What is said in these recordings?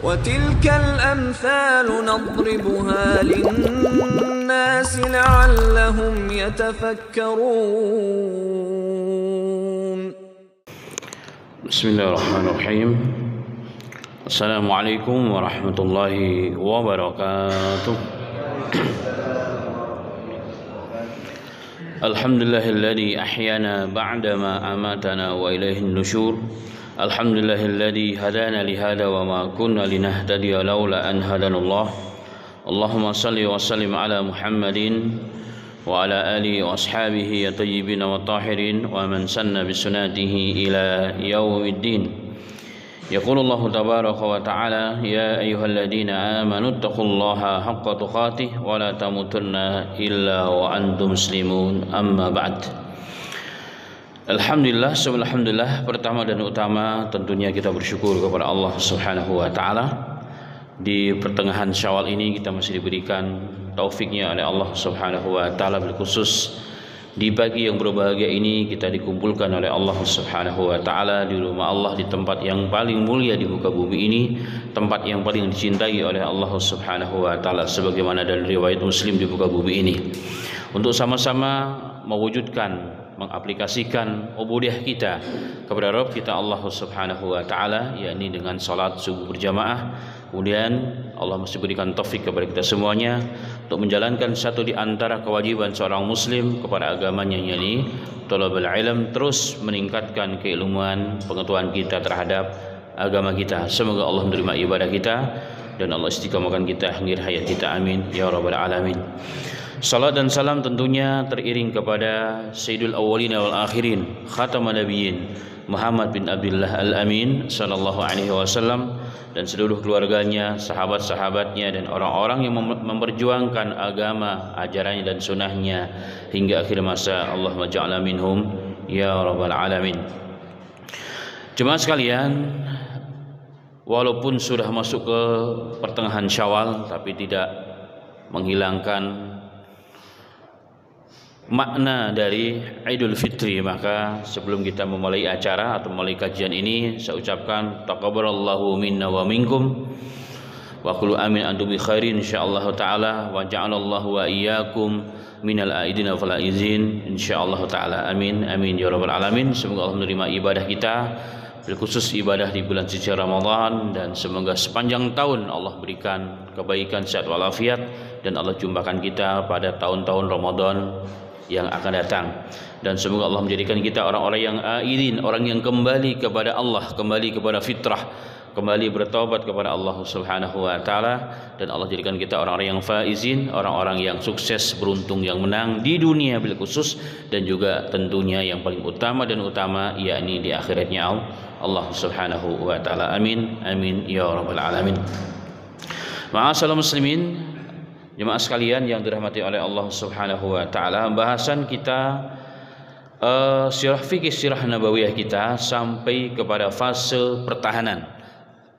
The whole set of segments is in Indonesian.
وتلك الأمثال نضربها للناس لعلهم يتفكرون. بسم الله الرحمن الرحيم. السلام عليكم ورحمة الله وبركاته. الحمد لله الذي أحيانا بعدما أماتنا وإليه النشور. الحمد لله الذي هدانا لهذا وما كنا لنهتدي لولا أن هدانا الله. اللهم صل وسلم على محمد وعلى آله وأصحابه الطيبين والطاهرين ومن سن بسنته إلى يوم الدين. يقول الله تبارك وتعالى: يا أيها الذين آمنوا اتقوا الله حق تقاته ولا تموتن إلا وأنتم مسلمون. أما بعد. Alhamdulillah, alhamdulillah, pertama dan utama tentunya kita bersyukur kepada Allah Subhanahu wa taala. Di pertengahan Syawal ini kita masih diberikan taufiknya oleh Allah Subhanahu wa taala, khusus di pagi yang berbahagia ini kita dikumpulkan oleh Allah Subhanahu wa taala di rumah Allah, di tempat yang paling mulia di muka bumi ini, tempat yang paling dicintai oleh Allah Subhanahu wa taala sebagaimana dalam riwayat Muslim di muka bumi ini, untuk sama-sama mewujudkan, mengaplikasikan ubudiyah kita kepada Rabb kita Allah Subhanahu wa taala, yakni dengan salat subuh berjamaah. Kemudian Allah mesti berikan taufik kepada kita semuanya untuk menjalankan satu di antara kewajiban seorang muslim kepada agamanya, yakni thalabul ilm, terus meningkatkan keilmuan, pengetahuan kita terhadap agama kita. Semoga Allah menerima ibadah kita dan Allah istiqamahkan kita akhir hayat kita, amin ya rabbal alamin. Salat dan salam tentunya teriring kepada Sayyidul Awwalin wal Akhirin, Khataman Nabiyyin Muhammad bin Abdullah Al-Amin sallallahu alaihi wasallam, dan seluruh keluarganya, sahabat-sahabatnya, dan orang-orang yang memperjuangkan agama, ajarannya dan sunnahnya hingga akhir masa. Allahumma ja'alna minhum ya rabbal alamin. Jemaah sekalian, walaupun sudah masuk ke pertengahan Syawal, tapi tidak menghilangkan makna dari Idul Fitri. Maka sebelum kita memulai acara atau memulai kajian ini, saya ucapkan taqabbalallahu minna wa minkum wa qulu amin antum bi khairin insyaallah taala, wa ja'alallahu wa iyyakum minal aidina wal faizin insyaallah taala, amin amin ya rabbal alamin. Semoga Allah menerima ibadah kita, khusus ibadah di bulan suci Ramadan, dan semoga sepanjang tahun Allah berikan kebaikan, sehat walafiat, dan Allah jumpakan kita pada tahun-tahun Ramadan yang akan datang. Dan semoga Allah menjadikan kita orang-orang yang aidin, orang yang kembali kepada Allah, kembali kepada fitrah, kembali bertaubat kepada Allah Subhanahu wa taala, dan Allah jadikan kita orang-orang yang faizin, orang-orang yang sukses, beruntung, yang menang di dunia bil khusus, dan juga tentunya yang paling utama dan utama yakni di akhiratnya Allah Subhanahu wa taala, amin amin ya rabbal alamin. Ma'asyiral muslimin, jemaah sekalian yang dirahmati oleh Allah Subhanahu wa taala, bahasan kita sirah fikih, sirah nabawiyah kita sampai kepada fase pertahanan,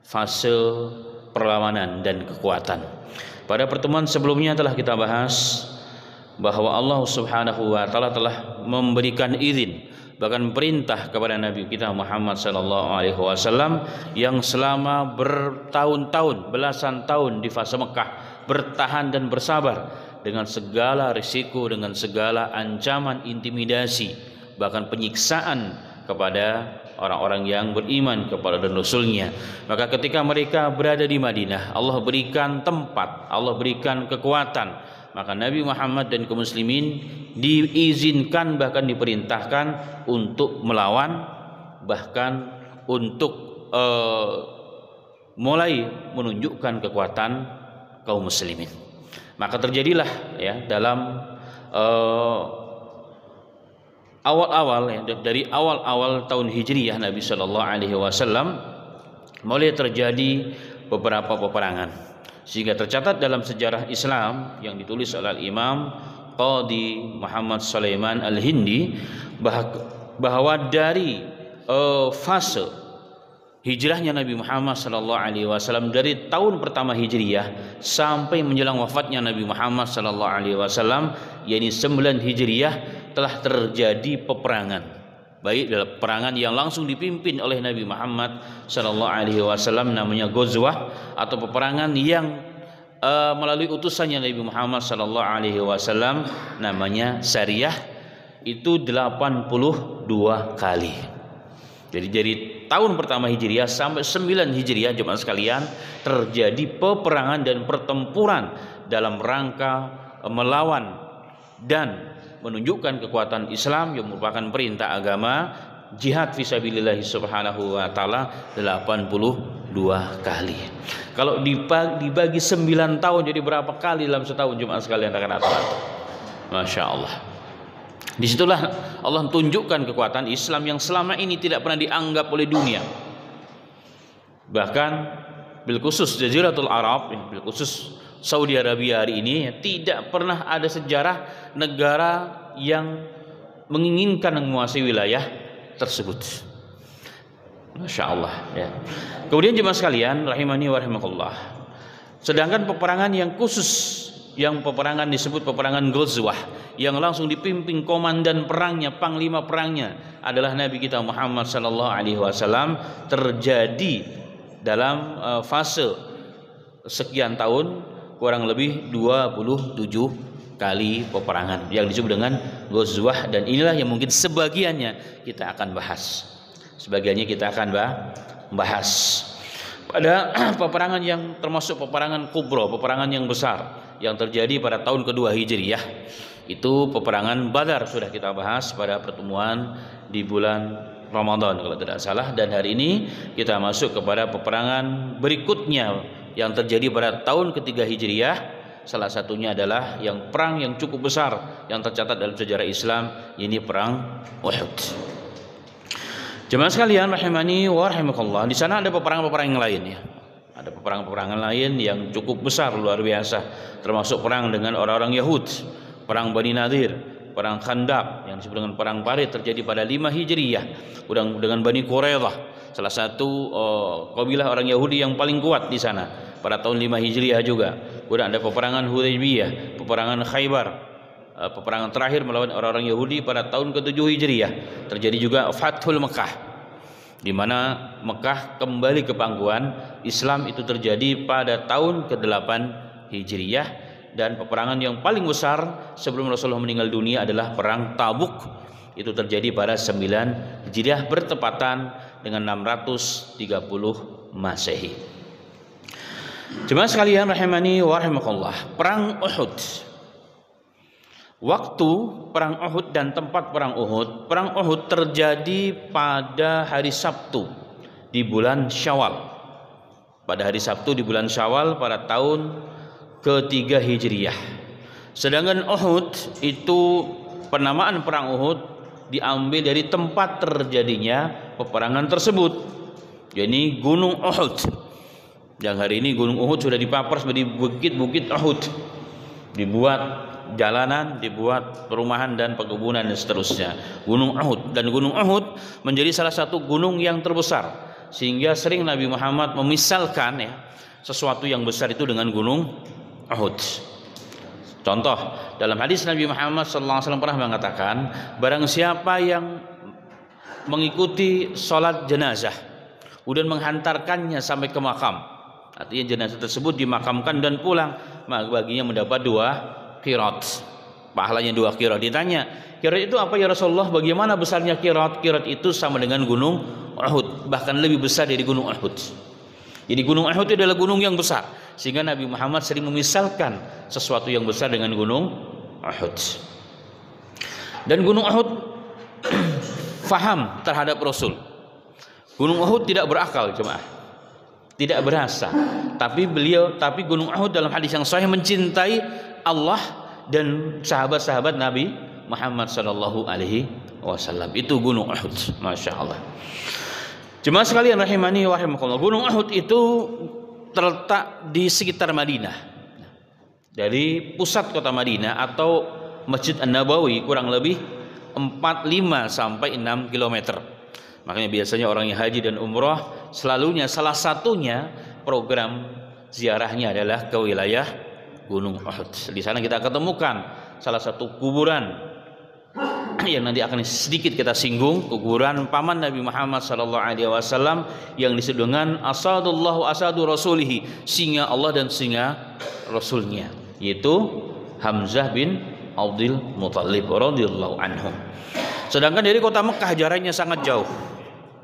fase perlawanan dan kekuatan. Pada pertemuan sebelumnya telah kita bahas bahwa Allah Subhanahu wa taala telah memberikan izin, bahkan perintah kepada Nabi kita Muhammad sallallahu alaihi wasallam yang selama bertahun-tahun, belasan tahun di fase Mekah bertahan dan bersabar dengan segala risiko, dengan segala ancaman, intimidasi, bahkan penyiksaan kepada orang-orang yang beriman kepada dan Rasulnya. Maka ketika mereka berada di Madinah, Allah berikan tempat, Allah berikan kekuatan, maka Nabi Muhammad dan kaum muslimin diizinkan, bahkan diperintahkan untuk melawan, bahkan untuk mulai menunjukkan kekuatan kaum muslimin. Maka terjadilah ya dalam awal-awal ya, dari awal-awal tahun Hijriyah Nabi Shallallahu Alaihi Wasallam mulai terjadi beberapa peperangan, sehingga tercatat dalam sejarah Islam yang ditulis oleh Imam Qadi Muhammad Sulaiman Al-Hindi bahwa dari fase hijrahnya Nabi Muhammad sallallahu alaihi wasallam, dari tahun pertama Hijriyah sampai menjelang wafatnya Nabi Muhammad sallallahu alaihi wasallam, yakni 9 Hijriyah, telah terjadi peperangan. baik dalam peperangan yang langsung dipimpin oleh Nabi Muhammad sallallahu alaihi wasallam namanya Ghazwah, atau peperangan yang melalui utusannya Nabi Muhammad sallallahu alaihi wasallam namanya Sariyah, itu 82 kali. Jadi dari tahun pertama Hijriah sampai 9 Hijriah jemaah sekalian terjadi peperangan dan pertempuran dalam rangka melawan dan menunjukkan kekuatan Islam yang merupakan perintah agama, jihad fisabilillah subhanahu wa ta'ala 82 kali. Kalau dibagi 9 tahun jadi berapa kali dalam setahun jemaah sekalian rata-rata? Masya Allah. Disitulah Allah tunjukkan kekuatan Islam yang selama ini tidak pernah dianggap oleh dunia. Bahkan bil khusus Jaziratul Arab, bil khusus Saudi Arabia hari ini, tidak pernah ada sejarah negara yang menginginkan menguasai wilayah tersebut. Masya Allah ya. Kemudian jemaah sekalian rahimani wa rahimakumullah, sedangkan peperangan yang khusus, yang peperangan disebut peperangan Ghazwah, yang langsung dipimpin komandan perangnya, panglima perangnya adalah Nabi kita Muhammad sallallahu alaihi wasallam, terjadi dalam fase sekian tahun, kurang lebih 27 kali peperangan yang disebut dengan Ghazwah, dan inilah yang mungkin sebagiannya kita akan bahas. Sebagiannya kita akan bahas pada peperangan yang termasuk peperangan kubro, peperangan yang besar yang terjadi pada tahun kedua Hijriyah. Itu peperangan Badar, sudah kita bahas pada pertemuan di bulan Ramadan kalau tidak salah, dan hari ini kita masuk kepada peperangan berikutnya yang terjadi pada tahun ketiga Hijriyah. Salah satunya adalah yang perang yang cukup besar yang tercatat dalam sejarah Islam, ini perang Uhud. Jemaah sekalian rahimani wa rahimakallah, di sana ada peperangan-peperangan yang lain ya. Ada peperangan-peperangan lain yang cukup besar, luar biasa, termasuk perang dengan orang-orang Yahudi, perang Bani Nadir, perang Khandaq yang disebut dengan perang Parit terjadi pada 5 Hijriyah, dengan Bani Quraidah, salah satu kabilah orang Yahudi yang paling kuat di sana pada tahun 5 Hijriyah juga. Kemudian ada peperangan Hudaybiyah, peperangan Khaybar, peperangan terakhir melawan orang-orang Yahudi pada tahun ke-7 Hijriyah. Terjadi juga Fathul Mekah, di mana Mekah kembali ke pangkuan Islam, itu terjadi pada tahun ke-8 Hijriyah. Dan peperangan yang paling besar sebelum Rasulullah meninggal dunia adalah perang Tabuk, itu terjadi pada 9 Hijriah bertepatan dengan 630 Masehi. Jemaah sekalian rahimani wa rahimakumullah, perang Uhud. Waktu perang Uhud dan tempat perang Uhud. Perang Uhud terjadi pada hari Sabtu di bulan Syawal. Pada hari Sabtu di bulan Syawal pada tahun ketiga Hijriyah. Sedangkan Uhud itu, penamaan perang Uhud diambil dari tempat terjadinya peperangan tersebut, yakni Gunung Uhud. Yang hari ini Gunung Uhud sudah dipapar sebagai bukit-bukit Uhud, dibuat jalanan, dibuat perumahan dan perkebunan dan seterusnya. Gunung Uhud, dan Gunung Uhud menjadi salah satu gunung yang terbesar, sehingga sering Nabi Muhammad memisalkan ya sesuatu yang besar itu dengan Gunung Uhud. Contoh, dalam hadis Nabi Muhammad SAW pernah mengatakan, barang siapa yang mengikuti sholat jenazah kemudian menghantarkannya sampai ke makam, artinya jenazah tersebut dimakamkan dan pulang, maka baginya mendapat 2 qirat, pahalanya 2 qirat. Ditanya, qirat itu apa ya Rasulullah? Bagaimana besarnya qirat? Qirat itu sama dengan Gunung Uhud, bahkan lebih besar dari Gunung Uhud. Jadi Gunung Uhud itu adalah gunung yang besar, sehingga Nabi Muhammad sering memisalkan sesuatu yang besar dengan Gunung Uhud. Dan Gunung Uhud faham terhadap Rasul. Gunung Uhud tidak berakal jemaah, tidak berasa, tapi Gunung Uhud dalam hadis yang sahih mencintai Allah dan sahabat-sahabat Nabi Muhammad sallallahu alaihi wasallam. Itu Gunung Uhud, Masya Allah. Jemaah sekalian rahimani wa rahimakumullah, Gunung Uhud itu terletak di sekitar Madinah. Dari pusat kota Madinah atau Masjid An-Nabawi kurang lebih 45 sampai 6 km. Makanya biasanya orang yang haji dan umrah selalunya salah satunya program ziarahnya adalah ke wilayah Gunung Uhud. Di sana kita ketemukan salah satu kuburan yang nanti akan sedikit kita singgung, keguguran paman Nabi Muhammad SAW yang disebut dengan asadullah asadu rasulihi, singa Allah dan singa Rasulnya, yaitu Hamzah bin Abdul Muthalib radhiyallahu anhu. Sedangkan dari kota Mekah jaraknya sangat jauh,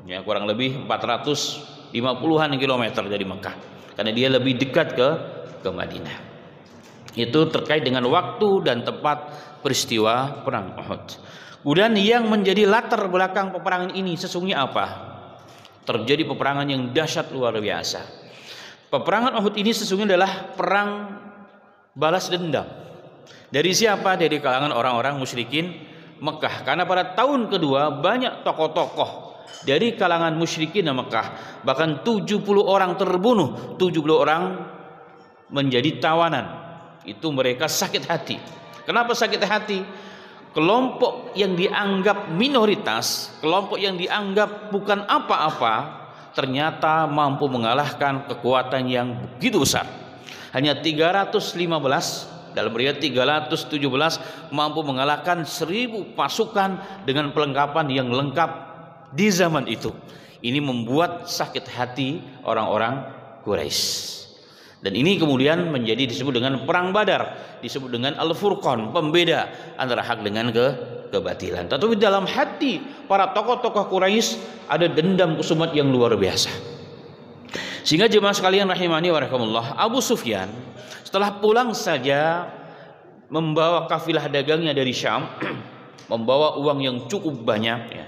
ya, kurang lebih 450-an kilometer dari Mekah, karena dia lebih dekat ke Madinah. Itu terkait dengan waktu dan tempat peristiwa perang Uhud. Kemudian yang menjadi latar belakang peperangan ini sesungguhnya apa? Terjadi peperangan yang dahsyat luar biasa. Peperangan Uhud ini sesungguhnya adalah perang balas dendam. Dari siapa? Dari kalangan orang-orang musyrikin Mekah. Karena pada tahun kedua banyak tokoh-tokoh dari kalangan musyrikin Mekah, bahkan 70 orang terbunuh, 70 orang menjadi tawanan. Itu mereka sakit hati. Kenapa sakit hati? Kelompok yang dianggap minoritas, kelompok yang dianggap bukan apa-apa, ternyata mampu mengalahkan kekuatan yang begitu besar. Hanya 315, dalam riwayat 317, mampu mengalahkan 1000 pasukan dengan perlengkapan yang lengkap di zaman itu. Ini membuat sakit hati orang-orang Quraisy. Dan ini kemudian menjadi disebut dengan perang Badar, disebut dengan Al-Furqan, pembeda antara hak dengan kebatilan. Tetapi dalam hati para tokoh-tokoh Quraisy ada dendam kusumat yang luar biasa. Sehingga jemaah sekalian rahimani wa rahimakumullah, Abu Sufyan setelah pulang saja membawa kafilah dagangnya dari Syam, membawa uang yang cukup banyak, ya,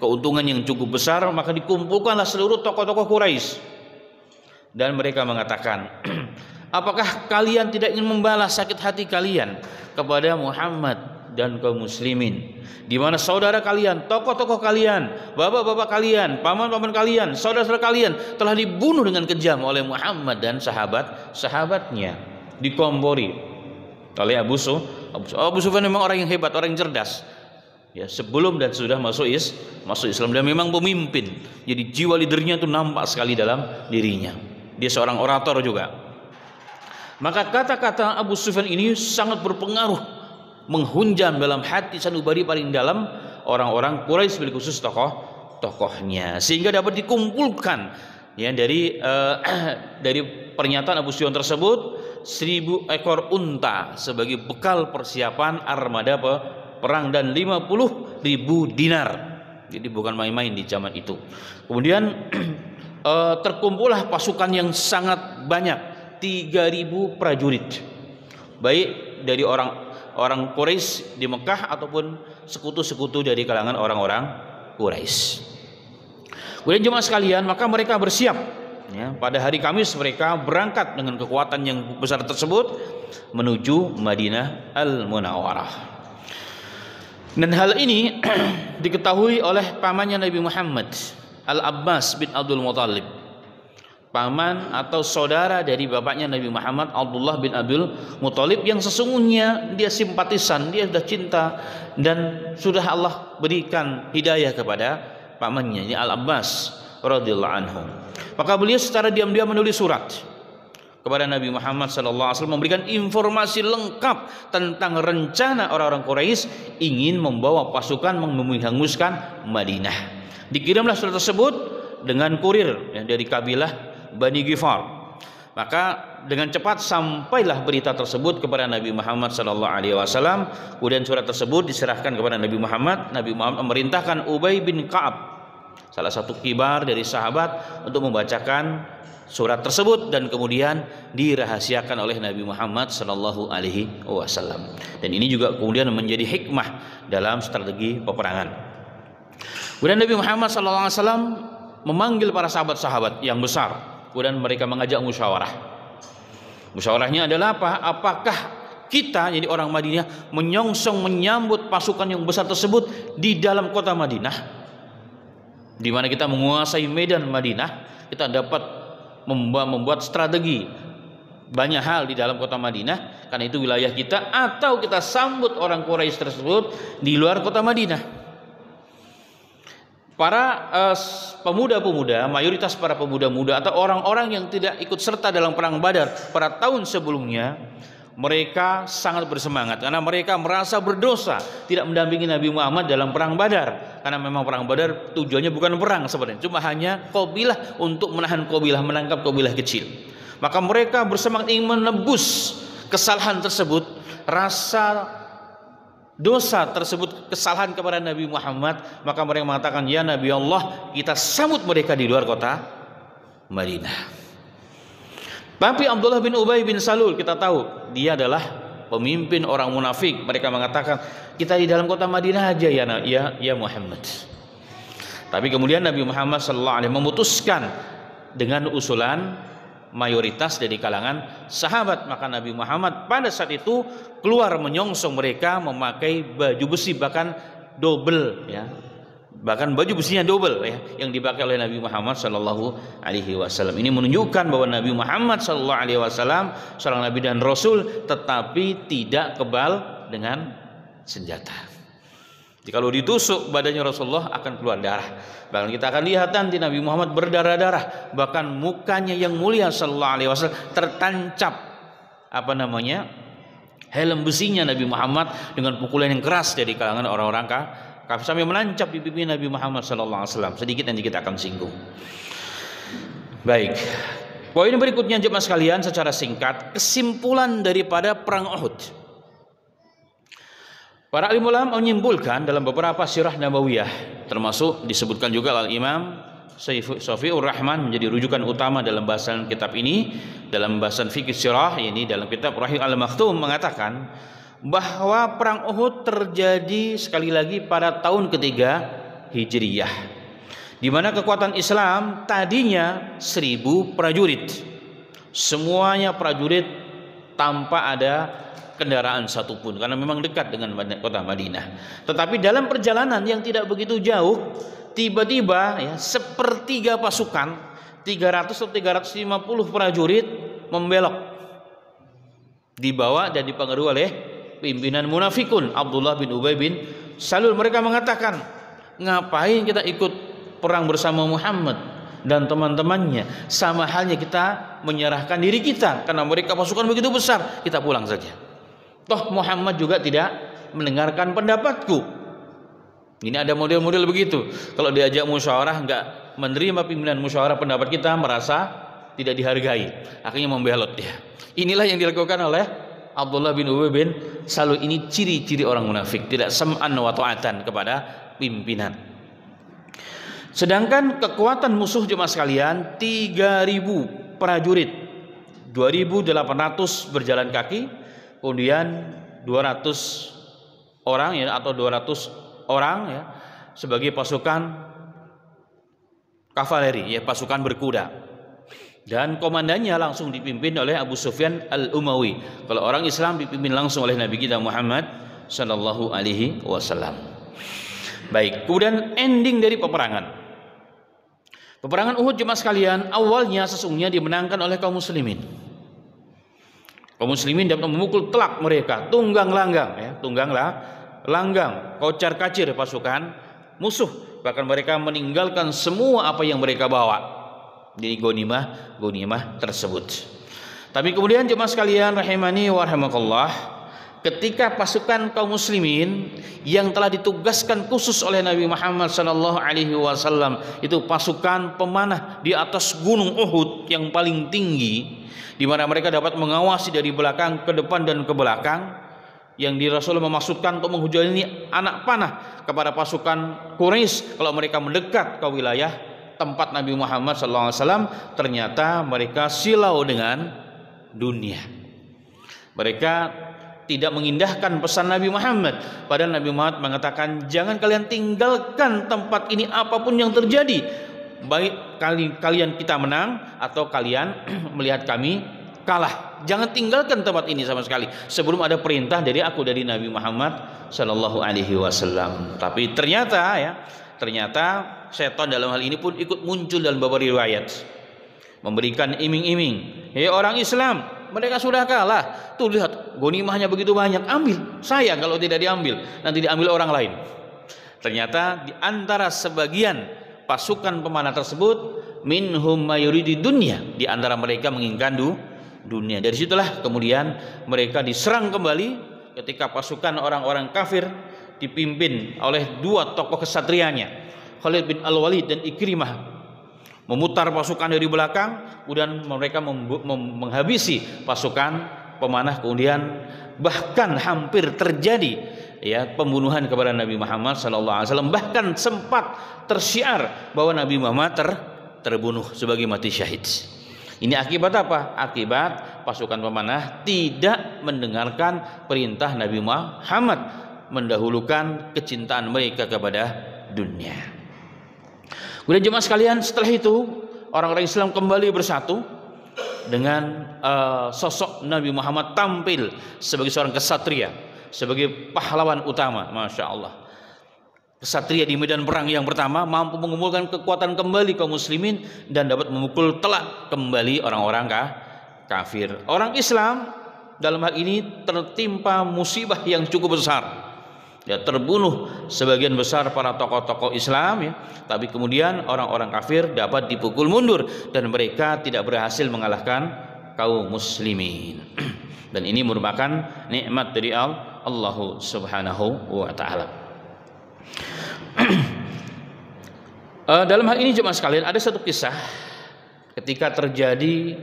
keuntungan yang cukup besar, maka dikumpulkanlah seluruh tokoh-tokoh Quraisy. Dan mereka mengatakan, apakah kalian tidak ingin membalas sakit hati kalian kepada Muhammad dan kaum muslimin, di mana saudara kalian, tokoh-tokoh kalian, bapak-bapak kalian, paman-paman kalian, saudara-saudara kalian telah dibunuh dengan kejam oleh Muhammad dan sahabat-sahabatnya, dikompori oleh Abu Sufyan. Memang orang yang hebat, orang yang cerdas, ya, sebelum dan sudah masuk Islam, dan memang pemimpin. Jadi jiwa leadernya itu nampak sekali dalam dirinya. Dia seorang orator juga. Maka kata-kata Abu Sufyan ini sangat berpengaruh, menghunjam dalam hati sanubari paling dalam orang-orang Quraisy, bil khusus tokoh-tokohnya, sehingga dapat dikumpulkan, ya, dari pernyataan Abu Sufyan tersebut 1000 ekor unta sebagai bekal persiapan armada perang dan 50.000 dinar. Jadi bukan main-main di zaman itu. Kemudian terkumpullah pasukan yang sangat banyak, 3.000 prajurit, baik dari orang Quraisy di Mekah ataupun sekutu-sekutu dari kalangan orang-orang Quraisy. Kemudian jemaah sekalian, maka mereka bersiap, ya, pada hari Kamis mereka berangkat dengan kekuatan yang besar tersebut menuju Madinah Al-Munawwarah. Dan hal ini diketahui oleh pamannya Nabi Muhammad, Al-Abbas bin Abdul Muthalib, paman atau saudara dari bapaknya Nabi Muhammad, Abdullah bin Abdul Muthalib, yang sesungguhnya dia simpatisan, dia sudah cinta dan sudah Allah berikan hidayah kepada pamannya, ini Al-Abbas radhiyallahu anhu. Maka beliau secara diam-diam menulis surat kepada Nabi Muhammad SAW, memberikan informasi lengkap tentang rencana orang-orang Quraisy ingin membawa pasukan menghanguskan Madinah. Dikirimlah surat tersebut dengan kurir, ya, dari kabilah Bani Ghifar. Maka dengan cepat sampailah berita tersebut kepada Nabi Muhammad SAW. Kemudian surat tersebut diserahkan kepada Nabi Muhammad. Nabi Muhammad memerintahkan Ubay bin Ka'ab, salah satu kibar dari sahabat, untuk membacakan surat tersebut dan kemudian dirahasiakan oleh Nabi Muhammad SAW. Dan ini juga kemudian menjadi hikmah dalam strategi peperangan. Kemudian Nabi Muhammad SAW memanggil para sahabat-sahabat yang besar. Kemudian mereka mengajak musyawarah. Musyawarahnya adalah apa? Apakah kita, jadi orang Madinah, menyongsong menyambut pasukan yang besar tersebut di dalam kota Madinah, di mana kita menguasai medan Madinah, kita dapat membuat strategi banyak hal di dalam kota Madinah, karena itu wilayah kita, atau kita sambut orang Quraisy tersebut di luar kota Madinah. Para pemuda-pemuda, mayoritas para pemuda-muda atau orang-orang yang tidak ikut serta dalam perang Badar pada tahun sebelumnya, mereka sangat bersemangat karena mereka merasa berdosa tidak mendampingi Nabi Muhammad dalam perang Badar, karena memang perang Badar tujuannya bukan perang sebenarnya, cuma hanya qabilah untuk menahan qabilah, menangkap qabilah kecil. Maka mereka bersemangat ingin menebus kesalahan tersebut, rasa dosa tersebut, kesalahan kepada Nabi Muhammad. Maka mereka mengatakan, ya Nabi Allah, kita sambut mereka di luar kota Madinah. Tapi Abdullah bin Ubay bin Salul, kita tahu dia adalah pemimpin orang munafik. Mereka mengatakan, kita di dalam kota Madinah aja ya Muhammad. Tapi kemudian Nabi Muhammad SAW memutuskan dengan usulan mayoritas dari kalangan sahabat. Maka Nabi Muhammad pada saat itu keluar menyongsong mereka memakai baju besi, bahkan double ya. Bahkan baju besinya double ya, yang dipakai oleh Nabi Muhammad Sallallahu Alaihi Wasallam. Ini menunjukkan bahwa Nabi Muhammad Sallallahu Alaihi Wasallam seorang Nabi dan Rasul, tetapi tidak kebal dengan senjata. Jadi kalau ditusuk badannya Rasulullah akan keluar darah. Bahkan kita akan lihat nanti Nabi Muhammad berdarah-darah. Bahkan mukanya yang mulia Sallallahu Alaihi Wasallam tertancap helm besinya Nabi Muhammad dengan pukulan yang keras dari kalangan orang-orang sampai menancap di pipi Nabi Muhammad SAW. Sedikit nanti kita akan singgung. Baik, poin berikutnya jemaah sekalian, secara singkat kesimpulan daripada perang Uhud. Para alim ulama menyimpulkan dalam beberapa sirah nabawiyah, termasuk disebutkan juga oleh Imam Shafi'ur Rahman menjadi rujukan utama dalam bahasan kitab ini, dalam bahasan fikih sirah ini dalam kitab Rahim Al-Maktum, mengatakan bahwa perang Uhud terjadi sekali lagi pada tahun ketiga Hijriyah, di mana kekuatan Islam tadinya 1000 prajurit, semuanya prajurit tanpa ada kendaraan satupun karena memang dekat dengan kota Madinah. Tetapi dalam perjalanan yang tidak begitu jauh, tiba-tiba ya, sepertiga pasukan 300 atau 350 prajurit membelok, dibawa dan dipengaruhi oleh pimpinan munafikun Abdullah bin Ubay bin Salul. Mereka mengatakan, ngapain kita ikut perang bersama Muhammad dan teman-temannya, sama halnya kita menyerahkan diri kita karena mereka pasukan begitu besar, kita pulang saja. Toh Muhammad juga tidak mendengarkan pendapatku. Ini ada model-model begitu. Kalau diajak musyawarah enggak menerima pimpinan musyawarah pendapat kita, merasa tidak dihargai, akhirnya membelot dia. Inilah yang dilakukan oleh Abdullah bin Ubay bin Salul. Ini ciri-ciri orang munafik, tidak sam'an wa ta'atan kepada pimpinan. Sedangkan kekuatan musuh jemaah sekalian 3000 prajurit, 2800 berjalan kaki, kemudian 200 orang ya, atau 200 orang ya, sebagai pasukan kavaleri ya, pasukan berkuda. Dan komandannya langsung dipimpin oleh Abu Sufyan Al-Umawi. Kalau orang Islam dipimpin langsung oleh Nabi kita Muhammad Sallallahu Alaihi Wasallam. Baik, kemudian ending dari peperangan. Peperangan Uhud jemaah sekalian, awalnya sesungguhnya dimenangkan oleh kaum muslimin. Kaum muslimin dapat memukul telak mereka, tunggang langgang, kocar kacir pasukan musuh. Bahkan mereka meninggalkan semua apa yang mereka bawa di gonimah tersebut. Tapi kemudian jemaah sekalian rahimani wa rahimakallah, ketika pasukan kaum muslimin yang telah ditugaskan khusus oleh Nabi Muhammad sallallahu alaihi wasallam, itu pasukan pemanah di atas gunung Uhud yang paling tinggi, di mana mereka dapat mengawasi dari belakang ke depan dan ke belakang, yang di Rasulullah memaksudkan untuk menghujani anak panah kepada pasukan Quraisy kalau mereka mendekat ke wilayah tempat Nabi Muhammad SAW. Ternyata mereka silau dengan dunia. Mereka tidak mengindahkan pesan Nabi Muhammad. Padahal Nabi Muhammad mengatakan, jangan kalian tinggalkan tempat ini apapun yang terjadi, baik kalian kita menang atau kalian melihat kami kalah. Jangan tinggalkan tempat ini sama sekali sebelum ada perintah dari Nabi Muhammad Sallallahu Alaihi Wasallam. Tapi ternyata setan dalam hal ini pun ikut muncul dalam beberapa riwayat, memberikan iming-iming. Hei orang Islam, mereka sudah kalah. Tuh lihat, ghanimahnya begitu banyak, ambil. Sayang kalau tidak diambil, nanti diambil orang lain. Ternyata di antara sebagian pasukan pemanah tersebut, minhum mayuridi dunya, di antara mereka menginginkan dunia. Dari situlah kemudian mereka diserang kembali ketika pasukan orang-orang kafir dipimpin oleh dua tokoh kesatrianya, Khalid bin Al-Walid dan Ikrimah, memutar pasukan dari belakang, kemudian mereka menghabisi pasukan pemanah, kemudian bahkan hampir terjadi pembunuhan kepada Nabi Muhammad SAW, bahkan sempat tersiar bahwa Nabi Muhammad terbunuh sebagai mati syahid. Ini akibat apa? Akibat pasukan pemanah tidak mendengarkan perintah Nabi Muhammad, mendahulukan kecintaan mereka kepada dunia. Kemudian jemaah sekalian, setelah itu orang-orang Islam kembali bersatu dengan sosok Nabi Muhammad tampil sebagai seorang kesatria, sebagai pahlawan utama. Masya Allah, kesatria di medan perang yang pertama mampu mengumpulkan kekuatan kembali kaum muslimin dan dapat memukul telak kembali orang-orang kafir. Orang Islam dalam hal ini tertimpa musibah yang cukup besar. Terbunuh sebagian besar para tokoh-tokoh Islam, tapi kemudian orang-orang kafir dapat dipukul mundur dan mereka tidak berhasil mengalahkan kaum muslimin. Dan ini merupakan nikmat dari Allah Subhanahu wa taala. Dalam hal ini jemaah sekalian, ada satu kisah ketika terjadi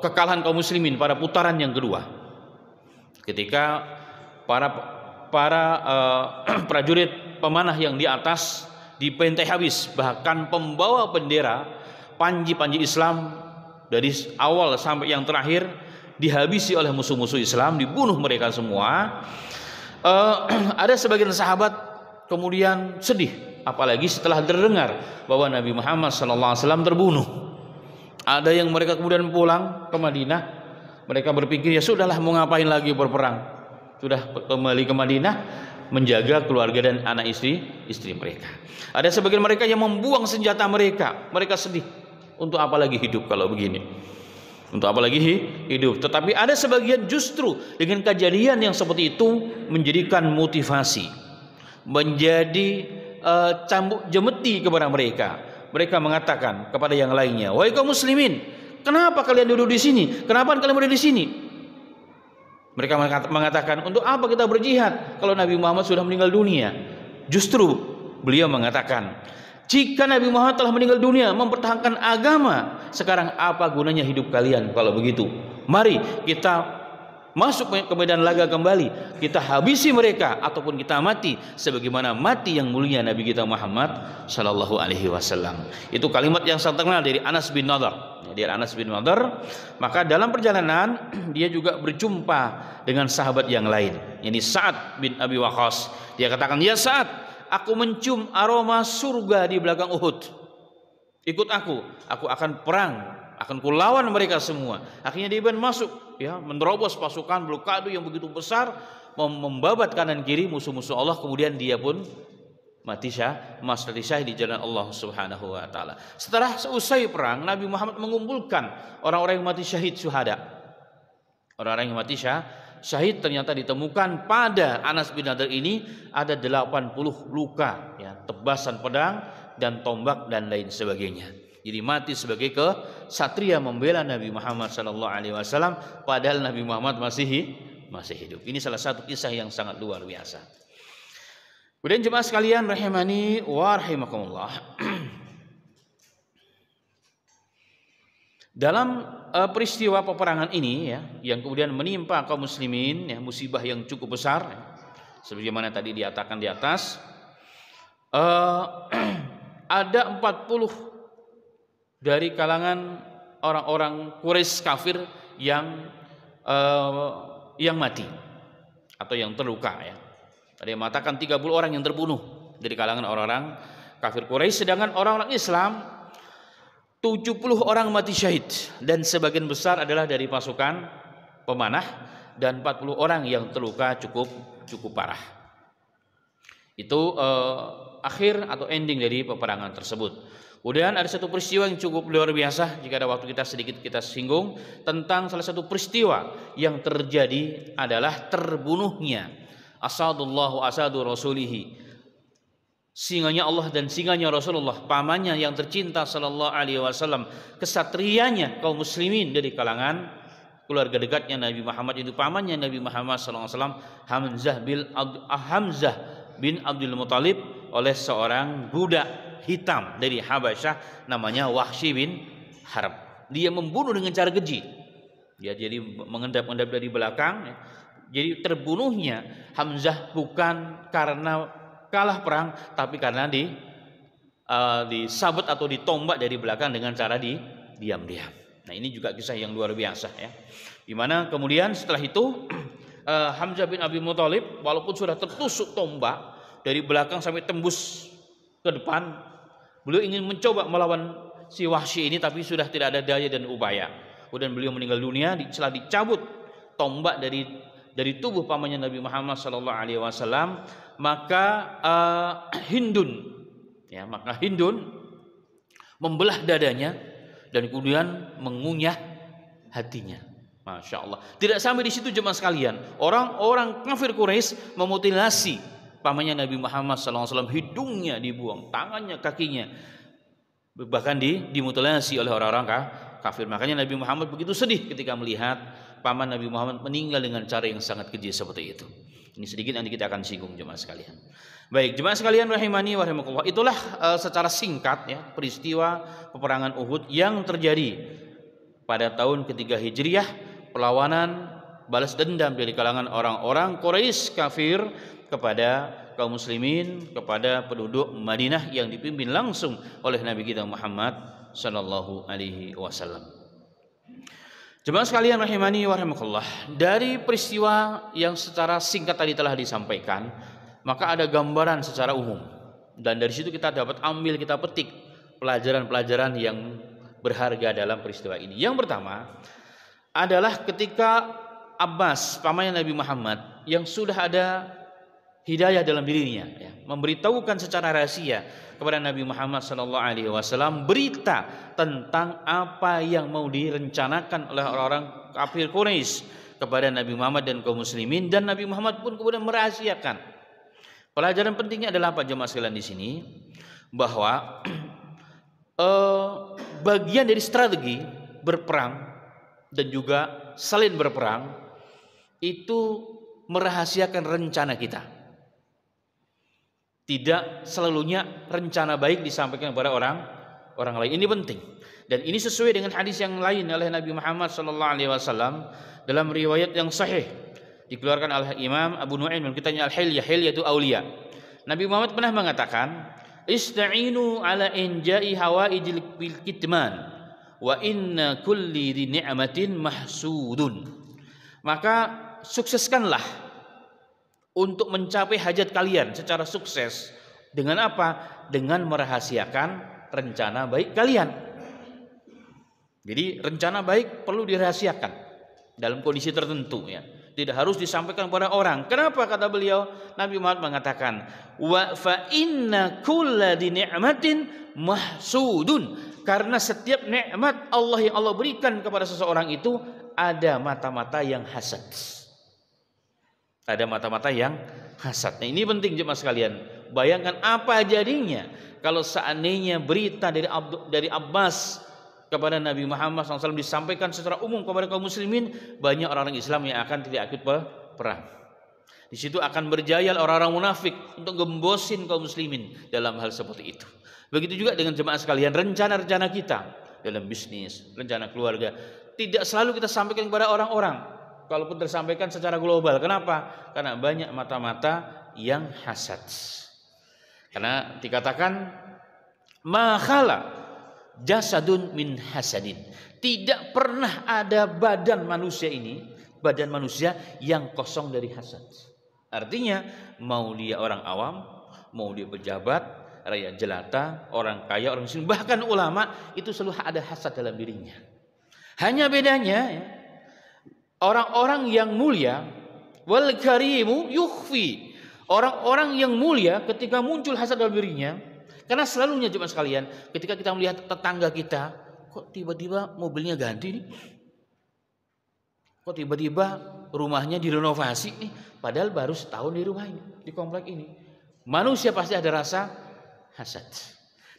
kekalahan kaum muslimin pada putaran yang kedua, ketika para prajurit pemanah yang di atas dipentai habis, bahkan pembawa bendera panji-panji Islam dari awal sampai yang terakhir dihabisi oleh musuh-musuh Islam, dibunuh mereka semua. Ada sebagian sahabat kemudian sedih, apalagi setelah terdengar bahwa Nabi Muhammad SAW terbunuh. Ada yang mereka kemudian pulang ke Madinah, mereka berpikir ya sudahlah, mau ngapain lagi berperang, sudah kembali ke Madinah menjaga keluarga dan anak istri mereka. Ada sebagian mereka yang membuang senjata mereka sedih, untuk apa lagi hidup kalau begini, untuk apa lagi hidup. Tetapi ada sebagian justru dengan kejadian yang seperti itu menjadikan motivasi, menjadi cambuk jemeti kepada mereka. Mereka mengatakan kepada yang lainnya, wahai kaum muslimin, kenapa kalian duduk di sini? Kenapa kalian berada di sini? Mereka mengatakan, untuk apa kita berjihad kalau Nabi Muhammad sudah meninggal dunia? Justru beliau mengatakan, jika Nabi Muhammad telah meninggal dunia mempertahankan agama, sekarang apa gunanya hidup kalian kalau begitu? Mari kita masuk ke medan laga kembali, kita habisi mereka ataupun kita mati sebagaimana mati yang mulia Nabi kita Muhammad sallallahu alaihi wasallam. Itu kalimat yang sangat terkenal dari Anas bin Nadhr. Maka dalam perjalanan dia juga berjumpa dengan sahabat yang lain, yakni Sa'ad bin Abi Waqqas. Dia katakan, ya Sa'ad, aku mencium aroma surga di belakang Uhud. Ikut aku akan perang, akan kulawan mereka semua. Akhirnya dia pun masuk, menerobos pasukan blokade yang begitu besar, membabat kanan kiri musuh-musuh Allah. Kemudian dia pun mati syahid di jalan Allah Subhanahu wa taala. Setelah selesai perang, Nabi Muhammad mengumpulkan orang-orang yang mati syahid syuhada. Orang-orang yang mati syahid ternyata ditemukan pada Anas bin Nadhr ini ada 80 luka, tebasan pedang dan tombak dan lain sebagainya. Jadi mati sebagai kesatria membela Nabi Muhammad SAW, padahal Nabi Muhammad masih hidup. Ini salah satu kisah yang sangat luar biasa. Kemudian jemaah sekalian rahimani wa rahimakumullah. Dalam peristiwa peperangan ini yang kemudian menimpa kaum muslimin, musibah yang cukup besar, sebagaimana tadi dikatakan di atas, ada 40 dari kalangan orang-orang Quraisy kafir yang mati atau yang terluka. Ada yang mengatakan 30 orang yang terbunuh dari kalangan orang-orang kafir Quraisy, sedangkan orang-orang Islam 70 orang mati syahid, dan sebagian besar adalah dari pasukan pemanah, dan 40 orang yang terluka cukup parah. Itu akhir atau ending dari peperangan tersebut. Kemudian ada satu peristiwa yang cukup luar biasa, jika ada waktu kita singgung tentang salah satu peristiwa yang terjadi adalah terbunuhnya asadullah wa asadu rasulihi, singanya Allah dan singanya Rasulullah, pamannya yang tercinta sallallahu alaihi wasallam, kesatrianya kaum muslimin dari kalangan keluarga dekatnya Nabi Muhammad, itu pamannya Nabi Muhammad sallallahu alaihi wasallam, Hamzah bin Abdul Muthalib, oleh seorang budak hitam dari Habasyah namanya Wahsy bin Harb. Dia membunuh dengan cara keji. Dia jadi mengendap-endap dari belakang. Jadi terbunuhnya Hamzah bukan karena kalah perang, tapi karena disabet atau ditombak dari belakang dengan cara diam-diam. Nah, ini juga kisah yang luar biasa ya. Dimana kemudian setelah itu Hamzah bin Abi Muthalib walaupun sudah tertusuk tombak dari belakang sampai tembus ke depan, beliau ingin mencoba melawan si Wahsy ini, tapi sudah tidak ada daya dan upaya. Kemudian beliau meninggal dunia setelah dicabut tombak dari tubuh pamannya Nabi Muhammad sallallahu alaihi wasallam. Maka Hindun membelah dadanya dan kemudian mengunyah hatinya. Masya Allah. Tidak sampai di situ jemaah sekalian, orang-orang kafir Quraisy memutilasi pamannya Nabi Muhammad SAW, hidungnya dibuang, tangannya, kakinya, bahkan dimutilasi oleh orang-orang kafir. Makanya Nabi Muhammad begitu sedih ketika melihat paman Nabi Muhammad meninggal dengan cara yang sangat keji seperti itu. Ini sedikit nanti kita akan singgung jemaah sekalian. Baik, jemaah sekalian rahimani wa rahimakumullah, itulah secara singkat ya peristiwa peperangan Uhud yang terjadi pada tahun ketiga Hijriah, perlawanan balas dendam dari kalangan orang-orang Quraisy kafir kepada kaum muslimin, kepada penduduk Madinah yang dipimpin langsung oleh Nabi kita Muhammad sallallahu alaihi wasallam. Jemaah sekalian rahimani wa rahimakumullah, dari peristiwa yang secara singkat tadi telah disampaikan, maka ada gambaran secara umum, dan dari situ kita dapat ambil, kita petik pelajaran-pelajaran yang berharga dalam peristiwa ini. Yang pertama adalah ketika Abbas, pamannya Nabi Muhammad, yang sudah ada hidayah dalam dirinya ya, memberitahukan secara rahasia kepada Nabi Muhammad SAW berita tentang apa yang mau direncanakan oleh orang-orang kafir Quraisy kepada Nabi Muhammad dan kaum muslimin, dan Nabi Muhammad pun kemudian merahasiakan. Pelajaran pentingnya adalah apa jemaah sekalian di sini, bahwa bagian dari strategi berperang dan juga saling berperang itu merahasiakan rencana kita. Tidak selalunya rencana baik disampaikan kepada orang lain. Ini penting, dan ini sesuai dengan hadis yang lain oleh Nabi Muhammad SAW dalam riwayat yang sahih dikeluarkan oleh Imam Abu Nu'aim dalam kitabnya Al-Hilyah, Hilyatul Auliya. Nabi Muhammad pernah mengatakan, "Ista'inu ala inja'i hawaijil bil kitman wa inna kulli dhi ni'matin mahsudun." Maka sukseskanlah untuk mencapai hajat kalian secara sukses dengan apa? Dengan merahasiakan rencana baik kalian. Jadi rencana baik perlu dirahasiakan dalam kondisi tertentu ya. Tidak harus disampaikan kepada orang. Kenapa kata beliau? Nabi Muhammad mengatakan, "Wa fa inna kulla di ni'matin mahsudun." Karena setiap nikmat Allah yang Allah berikan kepada seseorang itu ada mata-mata yang hasad. Ada mata-mata yang hasad. Nah, ini penting jemaah sekalian. Bayangkan apa jadinya kalau seandainya berita dari Abbas kepada Nabi Muhammad SAW disampaikan secara umum kepada kaum muslimin, banyak orang-orang Islam yang akan tidak ikut perang. Di situ akan berjaya orang-orang munafik untuk gembosin kaum muslimin dalam hal seperti itu. Begitu juga dengan jemaah sekalian, rencana-rencana kita dalam bisnis, rencana keluarga, tidak selalu kita sampaikan kepada orang-orang. Kalaupun tersampaikan secara global, kenapa? Karena banyak mata-mata yang hasad. Karena dikatakan makhala jasadun min hasadin. Tidak pernah ada badan manusia yang kosong dari hasad. Artinya mau dia orang awam, mau dia pejabat, rakyat jelata, orang kaya, orang miskin, bahkan ulama, itu selalu ada hasad dalam dirinya. Hanya bedanya ya, orang-orang yang mulia wal karimu yukhfi. Orang-orang yang mulia ketika muncul hasad dalam dirinya, karena selalunya jemaah sekalian, ketika kita melihat tetangga kita, kok tiba-tiba mobilnya ganti nih? Kok tiba-tiba rumahnya direnovasi nih? Padahal baru setahun di rumah ini, di komplek ini. Manusia pasti ada rasa hasad.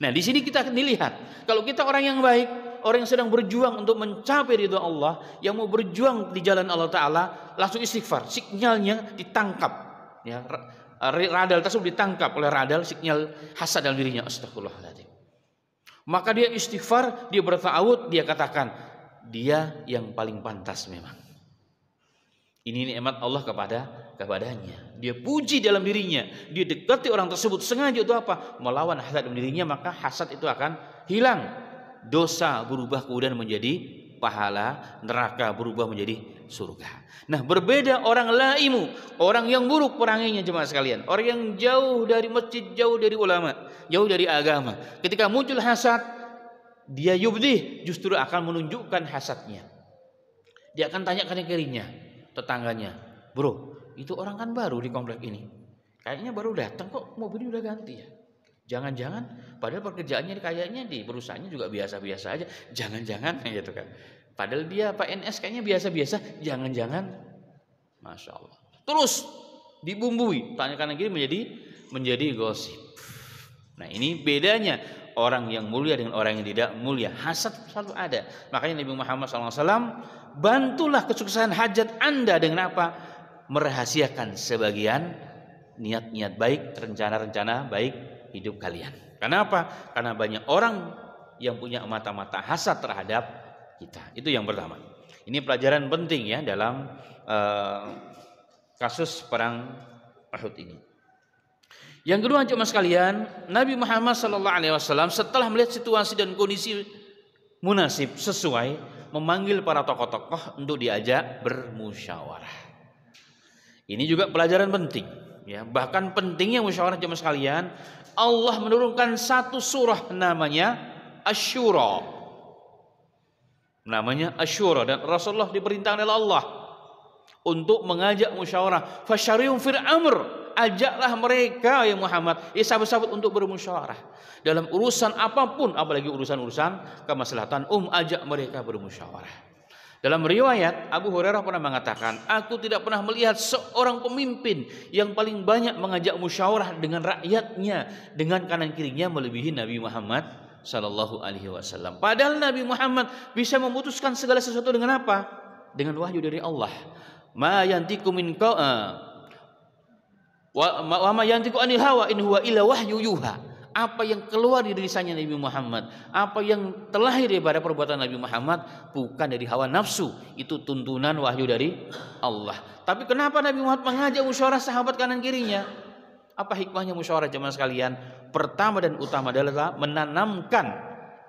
Nah, di sini kita akan dilihat kalau kita orang yang baik, orang yang sedang berjuang untuk mencapai ridha Allah, yang mau berjuang di jalan Allah Ta'ala, langsung istighfar, sinyalnya ditangkap, ya, radal tersebut ditangkap oleh radal sinyal hasad dalam dirinya. Astagfirullahaladzim. Maka dia istighfar, dia berta'awud, dia katakan dia yang paling pantas memang. Ini nikmat Allah kepadanya. Dia puji dalam dirinya, dia dekati orang tersebut sengaja untuk apa? Melawan hasad dalam dirinya, maka hasad itu akan hilang. Dosa berubah kemudian menjadi pahala, neraka berubah menjadi surga. Nah, berbeda orang laimu, orang yang buruk peranginya jemaah sekalian, orang yang jauh dari masjid, jauh dari ulama, jauh dari agama. Ketika muncul hasad, dia yubdih, justru akan menunjukkan hasadnya. Dia akan tanya ke kirinya, tetangganya, bro, itu orang kan baru di komplek ini, kayaknya baru datang kok mobilnya udah ganti ya. Jangan-jangan padahal pekerjaannya kayaknya di perusahaannya juga biasa-biasa aja. Jangan-jangan gitu kan. Padahal dia PNS kayaknya biasa-biasa. Jangan-jangan, masya Allah. Terus dibumbui, tanya kanan kiri menjadi gosip. Nah, ini bedanya orang yang mulia dengan orang yang tidak mulia. Hasad selalu ada. Makanya Nabi Muhammad SAW, bantulah kesuksesan hajat Anda dengan apa? Merahasiakan sebagian niat-niat baik, rencana-rencana baik hidup kalian. Kenapa? Karena banyak orang yang punya mata-mata hasad terhadap kita. Itu yang pertama. Ini pelajaran penting ya dalam kasus perang Uhud ini. Yang kedua, jemaah sekalian, Nabi Muhammad SAW setelah melihat situasi dan kondisi munasib sesuai, memanggil para tokoh-tokoh untuk diajak bermusyawarah. Ini juga pelajaran penting. Ya, bahkan pentingnya musyawarah jemaah sekalian, Allah menurunkan satu surah namanya Asy-Syura. Namanya Asy-Syura, dan Rasulullah diperintahkan oleh Allah untuk mengajak musyawarah. Fasyari'um fil amr, ajaklah mereka ya Muhammad, sahabat-sahabat untuk bermusyawarah dalam urusan apapun, apalagi urusan-urusan kemaslahatan ajak mereka bermusyawarah. Dalam riwayat Abu Hurairah pernah mengatakan, aku tidak pernah melihat seorang pemimpin yang paling banyak mengajak musyawarah dengan rakyatnya, dengan kanan kirinya, melebihi Nabi Muhammad sallallahu alaihi wasallam. Padahal Nabi Muhammad bisa memutuskan segala sesuatu dengan apa? Dengan wahyu dari Allah. Ma yantiqu min wa ma yantiqu anil hawa in huwa illa wahyu yuha. Apa yang keluar dari lisannya Nabi Muhammad, apa yang terlahir daripada perbuatan Nabi Muhammad, bukan dari hawa nafsu, itu tuntunan wahyu dari Allah. Tapi kenapa Nabi Muhammad mengajak musyawarah sahabat kanan kirinya? Apa hikmahnya musyawarah jemaah sekalian? Pertama dan utama adalah menanamkan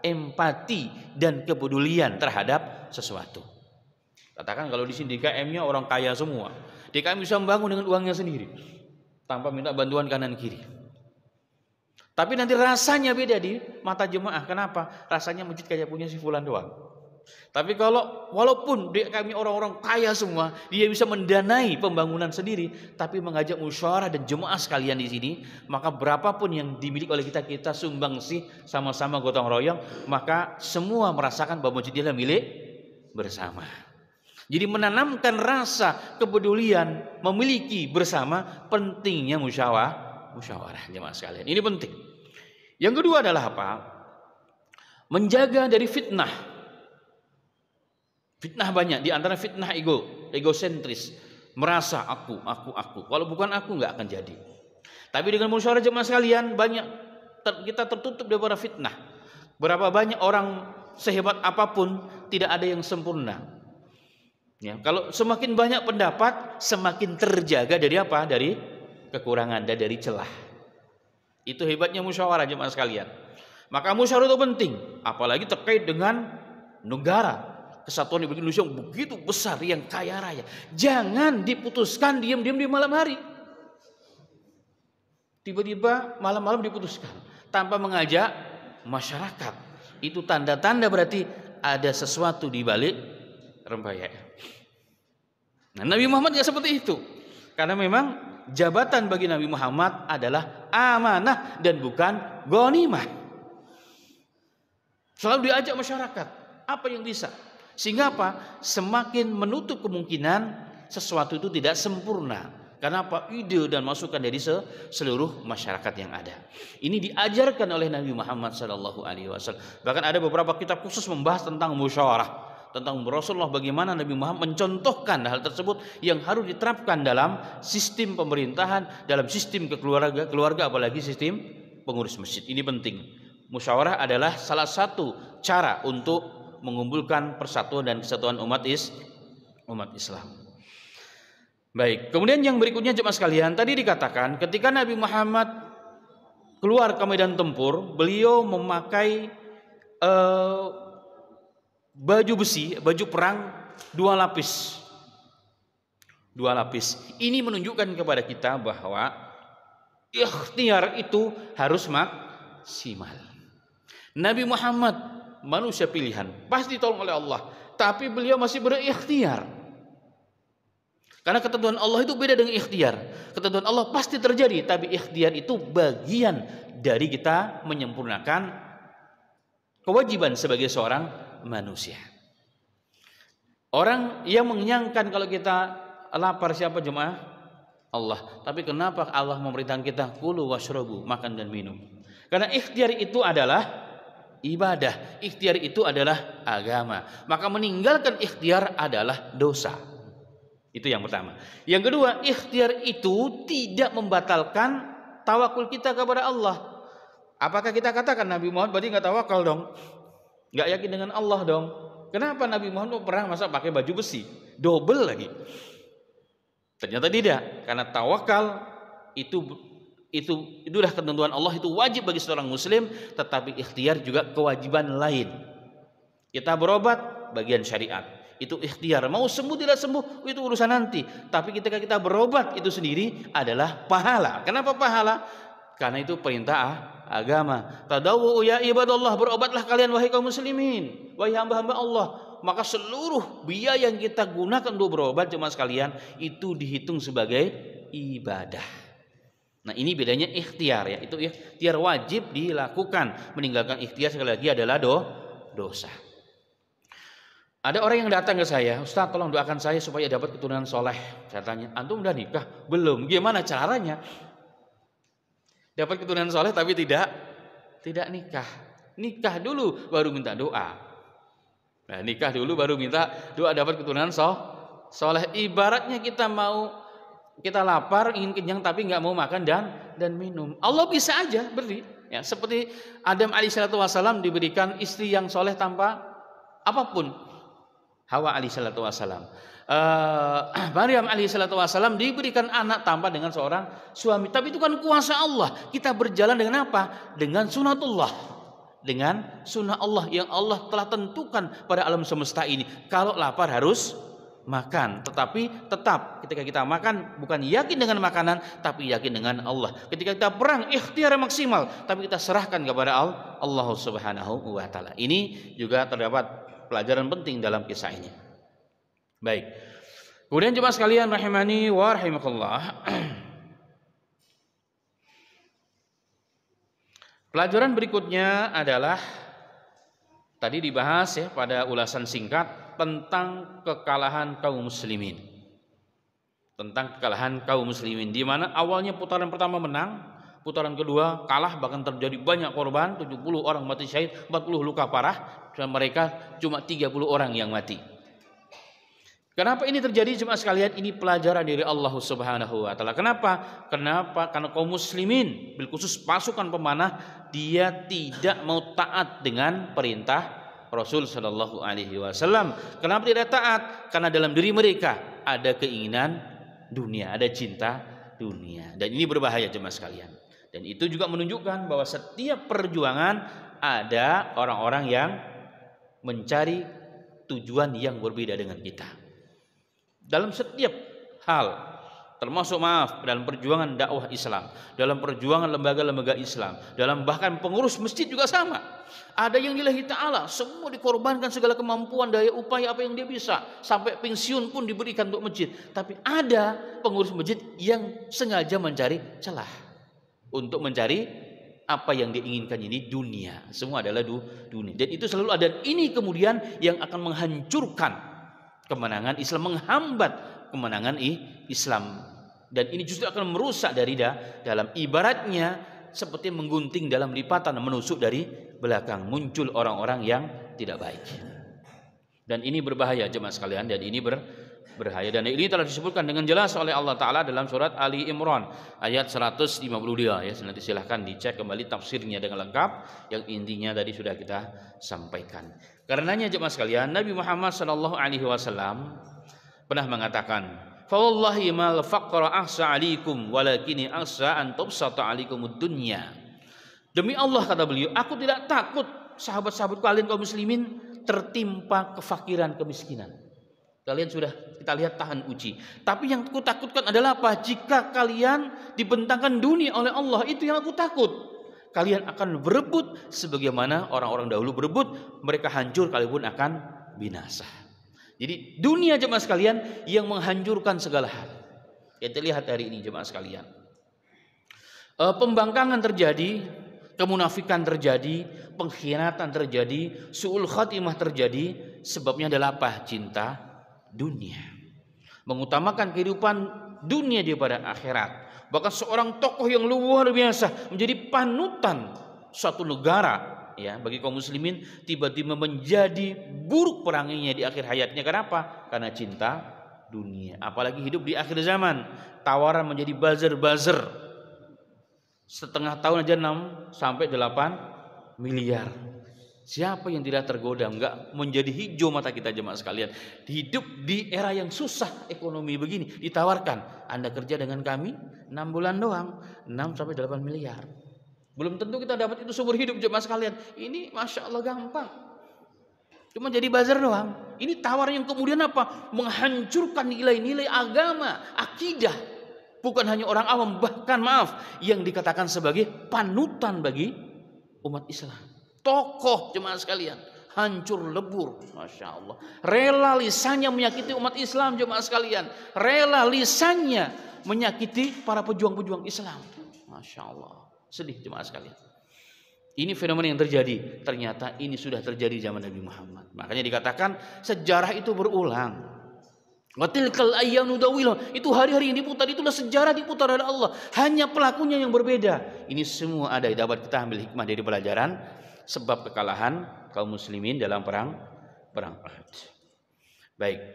empati dan kepedulian terhadap sesuatu. Katakan kalau di sini DKM-nya orang kaya semua, DKM bisa membangun dengan uangnya sendiri tanpa minta bantuan kanan kiri. Tapi nanti rasanya beda di mata jemaah. Kenapa? Rasanya masjid kayak punya si fulan doang. Tapi kalau walaupun kami orang-orang kaya semua, dia bisa mendanai pembangunan sendiri, tapi mengajak musyawarah dan jemaah sekalian di sini, maka berapapun yang dimiliki oleh kita sumbang sih sama-sama gotong royong, maka semua merasakan bahwa masjid adalah milik bersama. Jadi menanamkan rasa kepedulian, memiliki bersama, pentingnya musyawarah jemaah sekalian. Ini penting. Yang kedua adalah apa? Menjaga dari fitnah. Fitnah banyak, di antara fitnah egosentris, merasa aku. Kalau bukan aku nggak akan jadi. Tapi dengan musyawarah jemaah sekalian, banyak kita tertutup daripada fitnah. Berapa banyak orang sehebat apapun tidak ada yang sempurna. Ya, kalau semakin banyak pendapat, semakin terjaga dari apa? Dari kekurangan dan dari celah. Itu hebatnya musyawarah jemaah sekalian. Maka musyawarah itu penting, apalagi terkait dengan negara. Kesatuan Republik Indonesia yang begitu besar, yang kaya raya. Jangan diputuskan diam-diam di malam hari. Tiba-tiba malam-malam diputuskan tanpa mengajak masyarakat. Itu tanda-tanda berarti ada sesuatu di balik rempeyek. Nah, Nabi Muhammad tidak seperti itu. Karena memang jabatan bagi Nabi Muhammad adalah amanah dan bukan ghanimah. Selalu diajak masyarakat apa yang bisa. Sehingga apa? Semakin menutup kemungkinan sesuatu itu tidak sempurna. Karena apa? Ide dan masukan dari seluruh masyarakat yang ada. Ini diajarkan oleh Nabi Muhammad SAW. Bahkan ada beberapa kitab khusus membahas tentang musyawarah, tentang Rasulullah, bagaimana Nabi Muhammad mencontohkan hal tersebut yang harus diterapkan dalam sistem pemerintahan, dalam sistem keluarga, apalagi sistem pengurus masjid. Ini penting. Musyawarah adalah salah satu cara untuk mengumpulkan persatuan dan kesatuan umat Islam. Baik, kemudian yang berikutnya jemaah sekalian, tadi dikatakan ketika Nabi Muhammad keluar ke medan tempur, beliau memakai baju besi, baju perang 2 lapis. 2 lapis. Ini menunjukkan kepada kita bahwa ikhtiar itu harus maksimal. Nabi Muhammad manusia pilihan, pasti ditolong oleh Allah, tapi beliau masih berikhtiar. Karena ketentuan Allah itu beda dengan ikhtiar. Ketentuan Allah pasti terjadi, tapi ikhtiar itu bagian dari kita menyempurnakan kewajiban sebagai seorang manusia. Orang yang mengenyangkan kalau kita lapar siapa jemaah? Allah. Tapi kenapa Allah memerintahkan kita kulu washrabu, makan dan minum? Karena ikhtiar itu adalah ibadah. Ikhtiar itu adalah agama. Maka meninggalkan ikhtiar adalah dosa. Itu yang pertama. Yang kedua, ikhtiar itu tidak membatalkan tawakul kita kepada Allah. Apakah kita katakan Nabi Muhammad berarti nggak tawakal dong? Nggak yakin dengan Allah dong? Kenapa Nabi Muhammad perang masa pakai baju besi? Double lagi. Ternyata tidak. Karena tawakal itu itulah ketentuan Allah, itu wajib bagi seorang muslim, tetapi ikhtiar juga kewajiban lain. Kita berobat, bagian syariat. Itu ikhtiar, mau sembuh tidak sembuh itu urusan nanti, tapi ketika kita berobat itu sendiri adalah pahala. Kenapa pahala? Karena itu perintah agama. Tadawu ya ibadallah, berobatlah kalian wahai kaum muslimin, wahai hamba-hamba Allah. Maka seluruh biaya yang kita gunakan untuk berobat jemaah sekalian itu dihitung sebagai ibadah. Nah, ini bedanya ikhtiar ya. Itu ikhtiar wajib dilakukan. Meninggalkan ikhtiar sekali lagi adalah dosa. Ada orang yang datang ke saya, Ustaz tolong doakan saya supaya dapat keturunan soleh. Saya tanya, antum udah nikah? Belum. Gimana caranya? Dapat keturunan soleh tapi tidak nikah. Nikah dulu baru minta doa. Nah, nikah dulu baru minta doa dapat keturunan soleh. Ibaratnya kita lapar, ingin kenyang tapi nggak mau makan dan minum. Allah bisa aja beri. Ya, seperti Adam alaihissalam diberikan istri yang soleh tanpa apapun. Hawa alaihissalatu wassalam, Maryam alaihissalatu wassalam diberikan anak tanpa dengan seorang suami. Tapi itu kan kuasa Allah. Kita berjalan dengan apa? Dengan sunatullah, dengan sunnah Allah yang Allah telah tentukan pada alam semesta ini. Kalau lapar harus makan, tetapi tetap ketika kita makan bukan yakin dengan makanan, tapi yakin dengan Allah. Ketika kita perang, ikhtiar maksimal, tapi kita serahkan kepada Allah Subhanahu wa taala. Ini juga terdapat pelajaran penting dalam kisah ini. Baik. Kemudian jemaah sekalian rahimani wa rahimakumullah. Pelajaran berikutnya adalah tadi dibahas ya pada ulasan singkat tentang kekalahan kaum muslimin. Tentang kekalahan kaum muslimin di mana awalnya putaran pertama menang, putaran kedua kalah, bahkan terjadi banyak korban, 70 orang mati syahid, 40 luka parah, dan mereka cuma 30 orang yang mati. Kenapa ini terjadi jemaah sekalian? Ini pelajaran dari Allah Subhanahu wa taala. Kenapa? Karena kaum muslimin, bil khusus pasukan pemanah, dia tidak mau taat dengan perintah Rasul sallallahu alaihi wasallam. Kenapa tidak taat? Karena dalam diri mereka ada keinginan dunia, ada cinta dunia. Dan ini berbahaya jemaah sekalian. Dan itu juga menunjukkan bahwa setiap perjuangan ada orang-orang yang mencari tujuan yang berbeda dengan kita. Dalam setiap hal, termasuk dalam perjuangan dakwah Islam, dalam perjuangan lembaga-lembaga Islam, dalam bahkan pengurus masjid juga sama. Ada yang lillahi ta'ala, semua dikorbankan segala kemampuan, daya upaya apa yang dia bisa, sampai pensiun pun diberikan untuk masjid. Tapi ada pengurus masjid yang sengaja mencari celah untuk mencari apa yang diinginkan ini dunia. Semua adalah dunia. Dan itu selalu ada. Ini kemudian yang akan menghancurkan kemenangan Islam, menghambat kemenangan Islam Dan ini justru akan merusak dari dalam. Ibaratnya seperti menggunting dalam lipatan, menusuk dari belakang. Muncul orang-orang yang tidak baik. Dan ini berbahaya jemaah sekalian, dan ini berbahaya. Dan ini telah disebutkan dengan jelas oleh Allah Ta'ala dalam surat Ali Imran ayat 152 ya. Nanti silahkan dicek kembali tafsirnya dengan lengkap. Yang intinya tadi sudah kita sampaikan. Karenanya jemaah sekalian, Nabi Muhammad SAW pernah mengatakan, "Fa wallahi mal faqra ahsa 'alaikum walakini ahsa an tubsata 'alaikumud dunya." Demi Allah, kata beliau, aku tidak takut sahabat-sahabat kalian kaum muslimin tertimpa kefakiran, kemiskinan. Kalian sudah kita lihat tahan uji. Tapi yang aku takutkan adalah apa? Jika kalian dibentangkan dunia oleh Allah, itu yang aku takut. Kalian akan berebut sebagaimana orang-orang dahulu berebut, mereka hancur, kalian pun akan binasa. Jadi dunia jemaah sekalian yang menghancurkan segala hal. Kita lihat hari ini jemaah sekalian. Pembangkangan terjadi, kemunafikan terjadi, pengkhianatan terjadi, su'ul khatimah terjadi. Sebabnya adalah apa? Cinta dunia. Mengutamakan kehidupan dunia daripada akhirat. Bahkan seorang tokoh yang luar biasa menjadi panutan suatu negara ya bagi kaum muslimin, tiba-tiba menjadi buruk peranginya di akhir hayatnya. Kenapa? Karena cinta dunia. Apalagi hidup di akhir zaman, tawaran menjadi buzzer. Setengah tahun aja 6 sampai 8 miliar. Siapa yang tidak tergoda? Enggak menjadi hijau mata kita jemaah sekalian. Hidup di era yang susah ekonomi begini, ditawarkan, Anda kerja dengan kami 6 bulan doang, 6 sampai 8 miliar. Belum tentu kita dapat itu seumur hidup jemaah sekalian. Ini Masya Allah gampang. Cuma jadi buzzer doang. Ini tawaran yang kemudian apa? Menghancurkan nilai-nilai agama, akidah. Bukan hanya orang awam, bahkan yang dikatakan sebagai panutan bagi umat Islam. Tokoh jemaah sekalian hancur lebur, Masya Allah. Rela lisannya menyakiti umat Islam jemaah sekalian. Rela lisannya menyakiti para pejuang-pejuang Islam, Masya Allah. Sedih jemaah sekalian. Ini fenomena yang terjadi. Ternyata ini sudah terjadi zaman Nabi Muhammad. Makanya dikatakan sejarah itu berulang. Watilkal ayyam nudawiluha. Itu hari-hari yang diputar, itulah sejarah diputar oleh Allah. Hanya pelakunya yang berbeda. Ini semua ada dapat kita ambil hikmah dari pelajaran sebab kekalahan kaum muslimin dalam perang Uhud. Baik.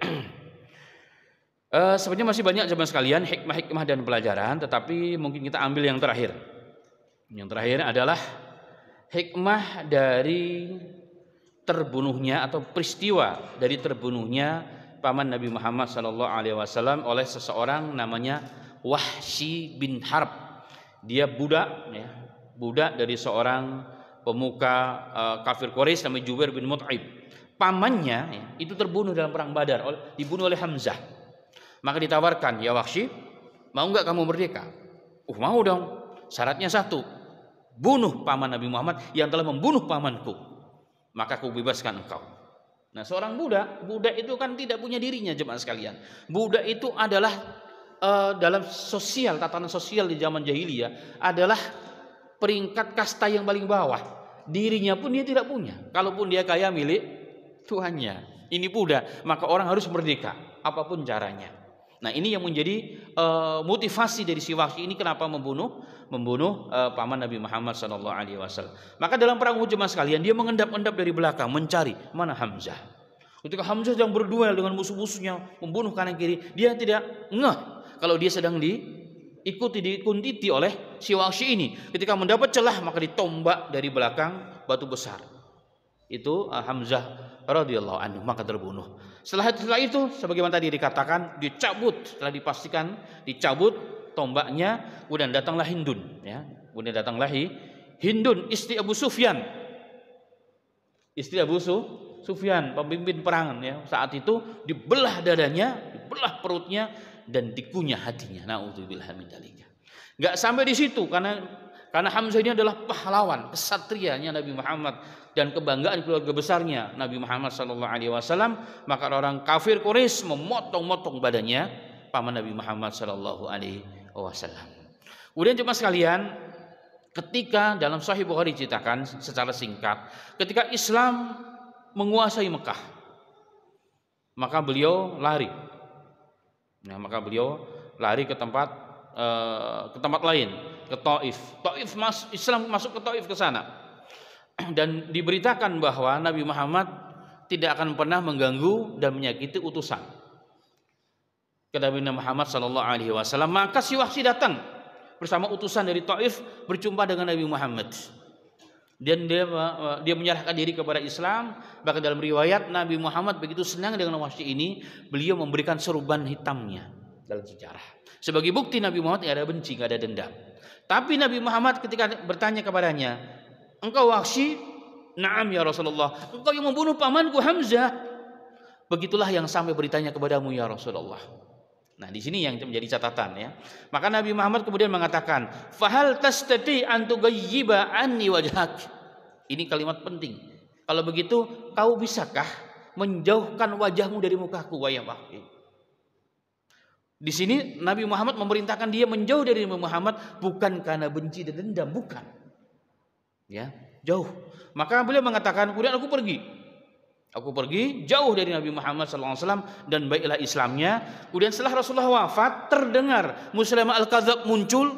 Sebenarnya masih banyak jemaah sekalian hikmah-hikmah dan pelajaran, tetapi mungkin kita ambil yang terakhir. Yang terakhir adalah hikmah dari terbunuhnya atau peristiwa dari terbunuhnya paman Nabi Muhammad SAW oleh seseorang namanya Wahsy bin Harb. Dia budak, ya, budak dari seorang pemuka kafir Quraisy namanya Jubair bin Mut'im. Pamannya ya, itu terbunuh dalam perang Badar, dibunuh oleh Hamzah. Maka ditawarkan, ya Wahsy, mau nggak kamu merdeka? Mau dong. Syaratnya satu, bunuh paman Nabi Muhammad yang telah membunuh pamanku, maka aku bebaskan engkau. Nah, seorang budak itu kan tidak punya dirinya jemaah sekalian. Budak itu adalah dalam sosial, tatanan sosial di zaman jahiliyah adalah peringkat kasta yang paling bawah. Dirinya pun dia tidak punya. Kalaupun dia kaya milik tuannya. Ini budak, maka orang harus merdeka apapun caranya. Nah, ini yang menjadi motivasi dari si Wahsy ini kenapa membunuh paman Nabi Muhammad SAW. Maka dalam perang Uhud jemaah sekalian, dia mengendap-endap dari belakang mencari mana Hamzah. Ketika Hamzah sedang berduel dengan musuh-musuhnya, membunuh kanan kiri, dia tidak ngeh kalau dia sedang dikuntiti oleh si Wahsy ini. Ketika mendapat celah maka ditombak dari belakang batu besar. Itu Hamzah radhiyallahu anhu, maka terbunuh. Setelah itu sebagaimana tadi dikatakan, setelah dipastikan dicabut tombaknya, kemudian datanglah Hindun ya. Kemudian datanglah Hindun istri Abu Sufyan. Istri Abu Sufyan, pemimpin perang ya. Saat itu dibelah dadanya, dibelah perutnya dan dikunyah hatinya. Nauzubillah min dzalika. Enggak sampai di situ karena Hamzah ini adalah pahlawan, kesatrianya Nabi Muhammad dan kebanggaan keluarga besarnya Nabi Muhammad SAW. Maka orang kafir Quraisy memotong-motong badannya paman Nabi Muhammad SAW. Kemudian jemaah sekalian, ketika dalam Sahih Bukhari diceritakan secara singkat, ketika Islam menguasai Mekah, maka beliau lari. Nah, maka beliau lari ke tempat ke tempat lain, ke Taif. Islam masuk ke Taif, ke sana. Dan diberitakan bahwa Nabi Muhammad tidak akan pernah mengganggu dan menyakiti utusan. Kata Nabi Muhammad sallallahu alaihi wasallam, maka si Wahsy datang bersama utusan dari Taif berjumpa dengan Nabi Muhammad. Dan dia menyerahkan diri kepada Islam. Bahkan dalam riwayat Nabi Muhammad begitu senang dengan Wahsy ini, beliau memberikan serban hitamnya dalam sejarah. Sebagai bukti Nabi Muhammad tidak ada benci, tidak ada dendam. Tapi Nabi Muhammad ketika bertanya kepadanya, engkau Wahsy? Naam ya Rasulullah. Engkau yang membunuh pamanku Hamzah. Begitulah yang sampai beritanya kepadamu ya Rasulullah. Nah, di sini yang menjadi catatan ya. Maka Nabi Muhammad kemudian mengatakan, "Fahal tastati an tughayyiba anni wajhak." Ini kalimat penting. Kalau begitu, kau bisakah menjauhkan wajahmu dari mukaku, wahai Wahsy? Di sini Nabi Muhammad memerintahkan dia menjauh dari Nabi Muhammad bukan karena benci dan dendam, bukan. Ya, jauh. Maka beliau mengatakan, kemudian aku pergi jauh dari Nabi Muhammad SAW dan baiklah Islamnya. Kemudian setelah Rasulullah wafat, terdengar Musailamah Al-Kadzdzab muncul.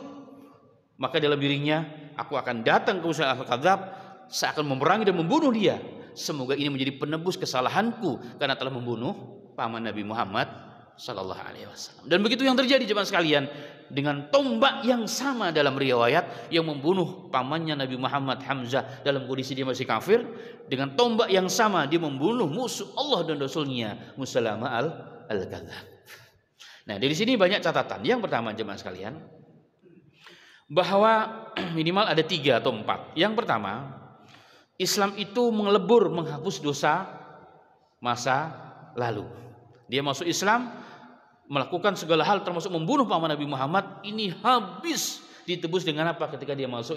Maka dalam dirinya, aku akan datang ke Musailamah Al-Kadzdzab, saya akan memerangi dan membunuh dia. Semoga ini menjadi penebus kesalahanku karena telah membunuh paman Nabi Muhammad sallallahu alaihi wasallam. Dan begitu yang terjadi jemaah sekalian, dengan tombak yang sama dalam riwayat yang membunuh pamannya Nabi Muhammad Hamzah dalam kondisi dia masih kafir, dengan tombak yang sama dia membunuh musuh Allah dan Rasulnya Musailamah Al-Kadzdzab. Nah, dari sini banyak catatan. Yang pertama jemaah sekalian, bahwa minimal ada 3 atau 4. Yang pertama, Islam itu mengelebur, menghapus dosa masa lalu. Dia masuk Islam, melakukan segala hal termasuk membunuh paman Nabi Muhammad, ini habis ditebus dengan apa ketika dia masuk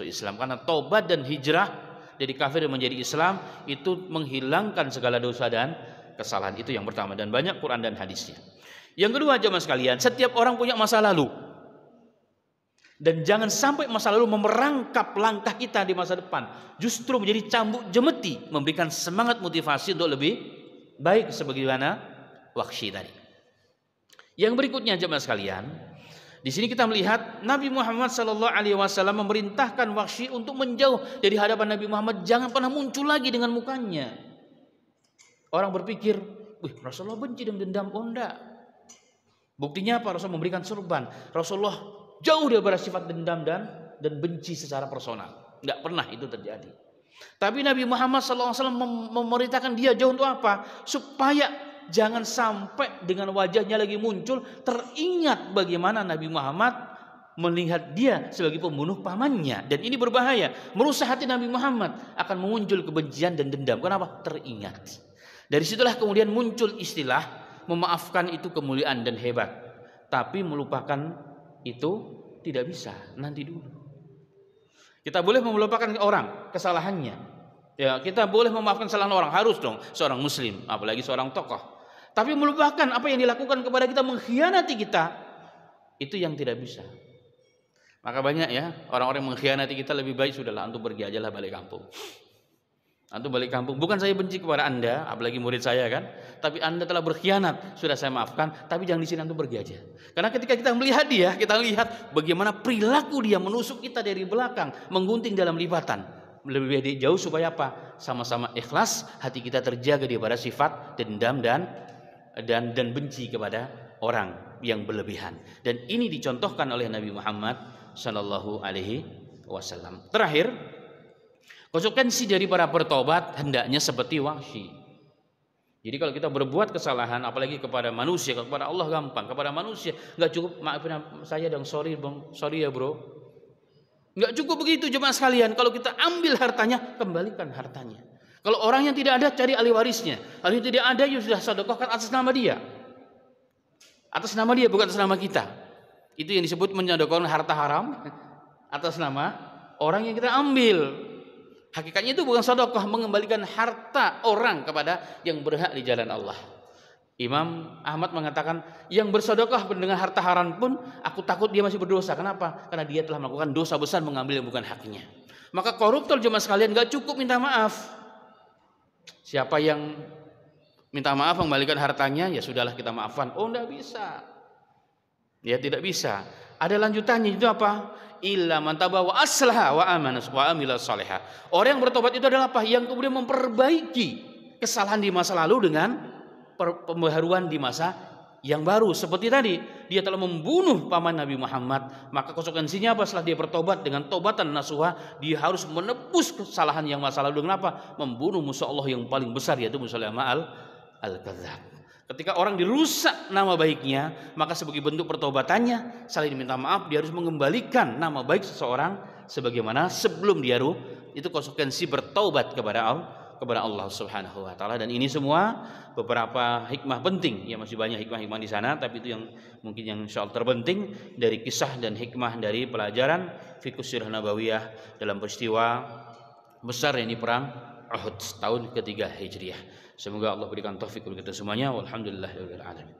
Islam. Karena taubat dan hijrah dari kafir menjadi Islam itu menghilangkan segala dosa dan kesalahan. Itu yang pertama, dan banyak Quran dan hadisnya. Yang kedua jemaah sekalian, setiap orang punya masa lalu. Dan jangan sampai masa lalu memerangkap langkah kita di masa depan. Justru menjadi cambuk jemeti, memberikan semangat motivasi untuk lebih baik sebagaimana Wahsy tadi. Yang berikutnya jemaah sekalian, di sini kita melihat Nabi Muhammad SAW memerintahkan Wahsy untuk menjauh dari hadapan Nabi Muhammad, jangan pernah muncul lagi dengan mukanya. Orang berpikir, wih, Rasulullah benci dan dendam. Oh enggak. Buktinya apa? Rasul memberikan serban. Rasulullah jauh daripada sifat dendam dan benci secara personal. Enggak pernah itu terjadi. Tapi Nabi Muhammad SAW memerintahkan dia jauh untuk apa? Supaya jangan sampai dengan wajahnya lagi muncul teringat bagaimana Nabi Muhammad melihat dia sebagai pembunuh pamannya. Dan ini berbahaya. Merusak hati Nabi Muhammad, akan muncul kebencian dan dendam. Kenapa? Teringat. Dari situlah kemudian muncul istilah memaafkan itu kemuliaan dan hebat. Tapi melupakan itu tidak bisa, nanti dulu. Kita boleh melupakan orang kesalahannya. Ya, kita boleh memaafkan kesalahan orang, harus dong seorang muslim, apalagi seorang tokoh. Tapi melupakan apa yang dilakukan kepada kita, mengkhianati kita, itu yang tidak bisa. Maka banyak ya orang-orang yang mengkhianati kita, lebih baik sudahlah antum pergi aja lah balik kampung. Antum balik kampung. Bukan saya benci kepada anda, apalagi murid saya kan. Tapi anda telah berkhianat, sudah saya maafkan. Tapi jangan di sini, antum pergi aja. Karena ketika kita melihat dia, kita lihat bagaimana perilaku dia menusuk kita dari belakang, menggunting dalam lipatan. Lebih baik jauh supaya apa? Sama-sama ikhlas, hati kita terjaga daripada sifat dendam dan benci kepada orang yang berlebihan. Dan ini dicontohkan oleh Nabi Muhammad sallallahu alaihi wasallam. Terakhir, konsekuensi dari para bertobat hendaknya seperti Wahsy. Jadi kalau kita berbuat kesalahan, apalagi kepada manusia, kepada Allah gampang, kepada manusia nggak cukup maafin saya dong, sorry bang, sorry ya bro. Nggak cukup begitu jemaah sekalian. Kalau kita ambil hartanya, kembalikan hartanya. Kalau orang yang tidak ada, cari ahli warisnya. Kalau yang tidak ada, ya sudah sedekahkan atas nama dia. Atas nama dia, bukan atas nama kita. Itu yang disebut menyedekahkan harta haram atas nama orang yang kita ambil. Hakikatnya itu bukan sedekah, mengembalikan harta orang kepada yang berhak di jalan Allah. Imam Ahmad mengatakan, yang bersedekah dengan harta haram pun aku takut dia masih berdosa. Kenapa? Karena dia telah melakukan dosa besar mengambil yang bukan haknya. Maka koruptor jemaah sekalian gak cukup minta maaf. Siapa yang minta maaf mengembalikan hartanya, ya sudahlah kita maafkan. Oh enggak bisa. Ya tidak bisa. Ada lanjutannya, itu apa? Illa man taba wa aslaha wa amana wa amila salihah. Orang yang bertobat itu adalah apa? Yang kemudian memperbaiki kesalahan di masa lalu dengan pembaharuan di masa yang baru. Seperti tadi, dia telah membunuh paman Nabi Muhammad, maka konsekuensinya apa? Setelah dia bertobat dengan tobatan nasuha, dia harus menebus kesalahan yang masa lalu dengan apa? Membunuh musuh Allah yang paling besar, yaitu Musailama al-Kadzdzab. Ketika orang dirusak nama baiknya, maka sebagai bentuk pertobatannya, saling diminta maaf, dia harus mengembalikan nama baik seseorang sebagaimana sebelum dia itu konsekuensi bertaubat kepada Allah Subhanahu wa taala. Dan ini semua beberapa hikmah penting. Ya, masih banyak hikmah-hikmah di sana, tapi itu yang mungkin yang insyaallah terpenting dari kisah dan hikmah dari pelajaran fiqh sirah nabawiyah dalam peristiwa besar ini perang Uhud tahun ketiga Hijriah. Semoga Allah berikan taufik kepada kita semuanya. Walhamdulillahirabbil alamin.